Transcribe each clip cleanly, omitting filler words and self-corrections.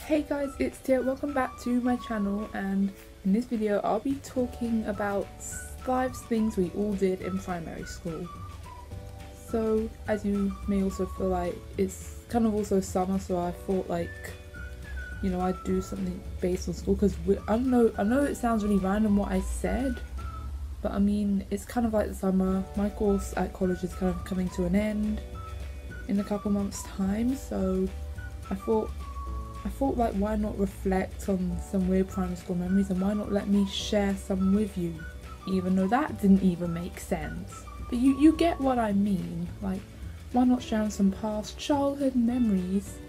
Hey guys, it's Tia. Welcome back to my channel, and in this video I'll be talking about 5 things we all did in primary school. So as you may also feel like it's kind of also summer, so I thought I'd do something based on school because I know it sounds really random what I said, but I mean it's kind of like the summer. My course at college is kind of coming to an end in a couple months time, so I thought like why not reflect on some weird primary school memories, and why not let me share some with you, even though that didn't even make sense. But you get what I mean, like why not share some past childhood memories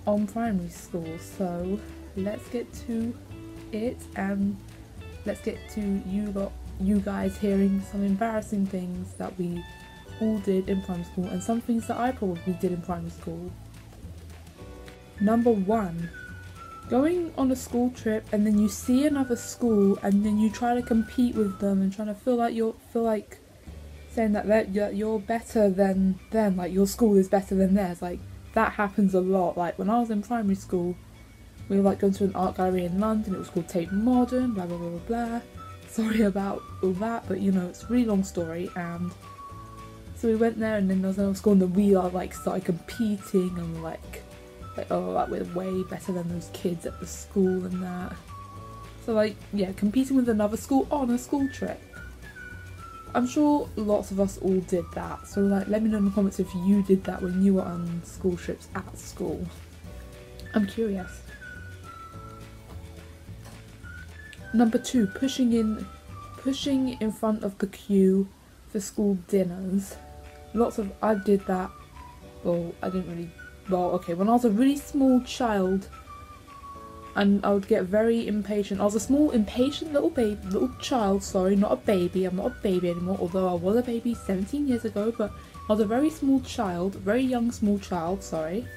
on primary school. So let's get to it, and let's get to you guys hearing some embarrassing things that we all did in primary school, and some things that I probably did in primary school. Number 1, going on a school trip and then you see another school and then you try to compete with them and trying to feel like saying that you're better than them, like your school is better than theirs. Like that happens a lot. Like when I was in primary school, we were like going to an art gallery in London. It was called Tate Modern, blah blah blah blah blah. Sorry about all that, but you know, it's a really long story. And so we went there, and then there was another school, and then we started competing, and we're like we're way better than those kids at the school and that. So yeah, competing with another school on a school trip. I'm sure lots of us all did that, so let me know in the comments if you did that when you were on school trips at school. I'm curious. Number 2, pushing in front of the queue for school dinners. I did that. Well, I didn't really. Well, okay, when I was a really small child, and I would get very impatient. I was a small, impatient little child, sorry, not a baby. I'm not a baby anymore, although I was a baby 17 years ago, but I was a very small child, very young small child, sorry.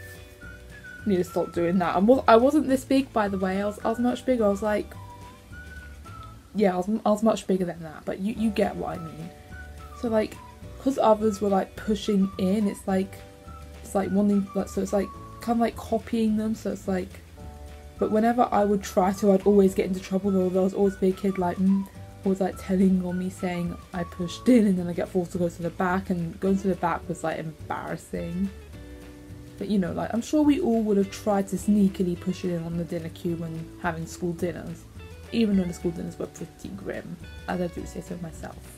I need to stop doing that. I wasn't this big, by the way. I was much bigger. I was like, yeah, I was much bigger than that, but you get what I mean. So because others were pushing in, it's like wanting, so it's kind of like copying them. So it's but whenever I would try to, I'd always get into trouble. Though there was always be a kid always telling on me, saying I pushed in, and then I get forced to go to the back, and going to the back was embarrassing. But you know, I'm sure we all would have tried to sneakily push it in on the dinner queue when having school dinners, even though the school dinners were pretty grim, as I do say so myself.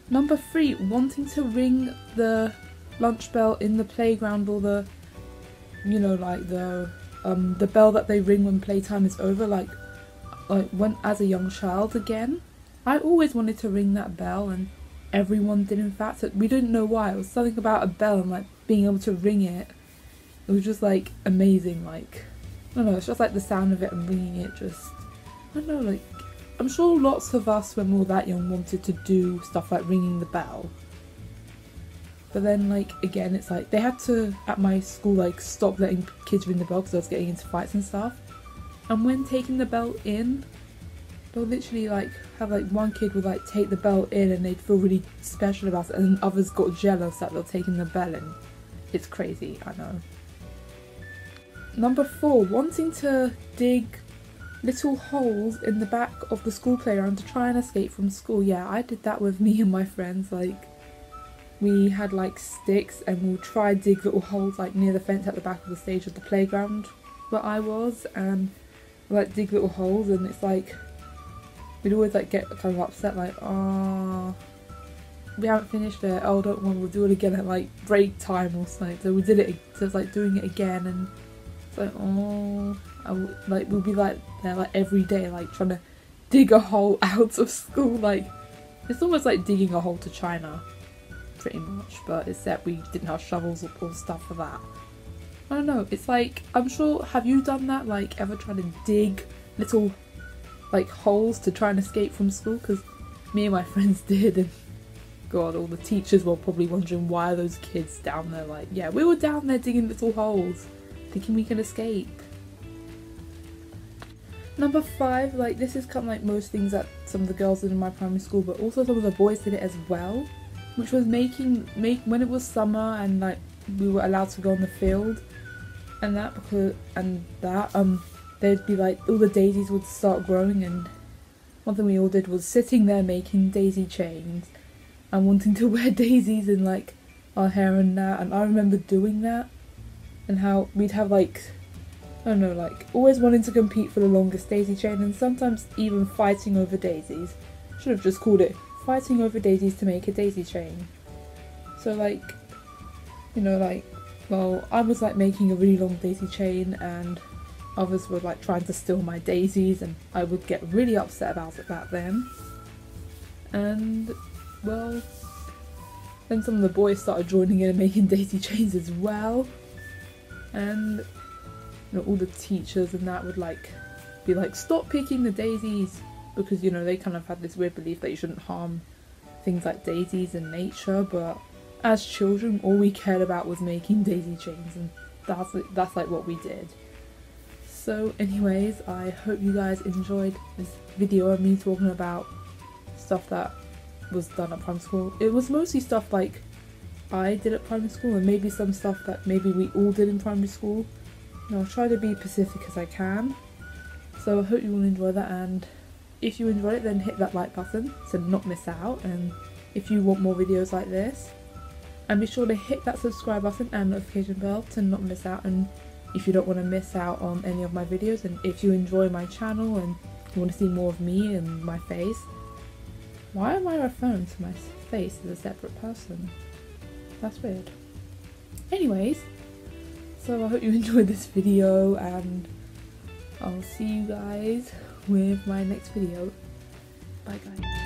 Number 3, wanting to ring the lunch bell in the playground, or the bell that they ring when playtime is over, like when as a young child. Again, I always wanted to ring that bell, and everyone did. In fact, we didn't know why. It was something about a bell and being able to ring it. It was just amazing. I don't know, it's just the sound of it and ringing it. Just, I don't know, I'm sure lots of us when we were that young wanted to do stuff like ringing the bell. But then, again, it's they had to, at my school, stop letting kids ring the bell because I was getting into fights and stuff. And when taking the bell in, they'll literally, have, one kid would, take the bell in, and they'd feel really special about it, and others got jealous that they're taking the bell in. It's crazy, I know. Number 4, wanting to dig little holes in the back of the school playground to try and escape from school. Yeah, I did that with me and my friends, we had sticks, and we would try to dig little holes near the fence at the back of the stage of the playground where I was, and dig little holes, and it's we'd always get kind of upset, oh, we haven't finished it, oh don't worry, we'll do it again at break time or something. So we did it, so it's doing it again, and it's oh, we'll be there every day trying to dig a hole out of school. It's almost like digging a hole to China, pretty much, but except we didn't have shovels or stuff for that. I don't know, it's I'm sure, have you done that, ever trying to dig little holes to try and escape from school? Because me and my friends did, and god, all the teachers were probably wondering why are those kids down there. Yeah, we were down there digging little holes thinking we can escape. Number 5, this is kind of most things that some of the girls did in my primary school, but also some of the boys did it as well, which was when it was summer and we were allowed to go on the field, and there'd be like all the daisies would start growing, and one thing we all did was sitting there making daisy chains and wanting to wear daisies in like our hair and that. And I remember doing that, and how we'd have like, I don't know, like always wanting to compete for the longest daisy chain, and sometimes even fighting over daisies. Should have just called it fighting over daisies to make a daisy chain. So like, you know, like, well, I was like making a really long daisy chain and others were like trying to steal my daisies, and I would get really upset about it back then. And well, then some of the boys started joining in and making daisy chains as well. And you know, all the teachers and that would like be like, stop picking the daisies, because you know, they kind of had this weird belief that you shouldn't harm things like daisies in nature. But as children, all we cared about was making daisy chains, and that's like what we did. So anyways, I hope you guys enjoyed this video of me talking about stuff that was done at primary school. It was mostly stuff like I did at primary school, and maybe some stuff that maybe we all did in primary school. And I'll try to be Pacific as I can. So I hope you will enjoy that, and if you enjoyed it, then hit that like button to not miss out. And if you want more videos like this, and be sure to hit that subscribe button and notification bell to not miss out. And if you don't want to miss out on any of my videos, and if you enjoy my channel and you want to see more of me and my face. Why am I referring to my face as a separate person? That's weird. Anyways, so I hope you enjoyed this video, and I'll see you guys with my next video. Bye guys.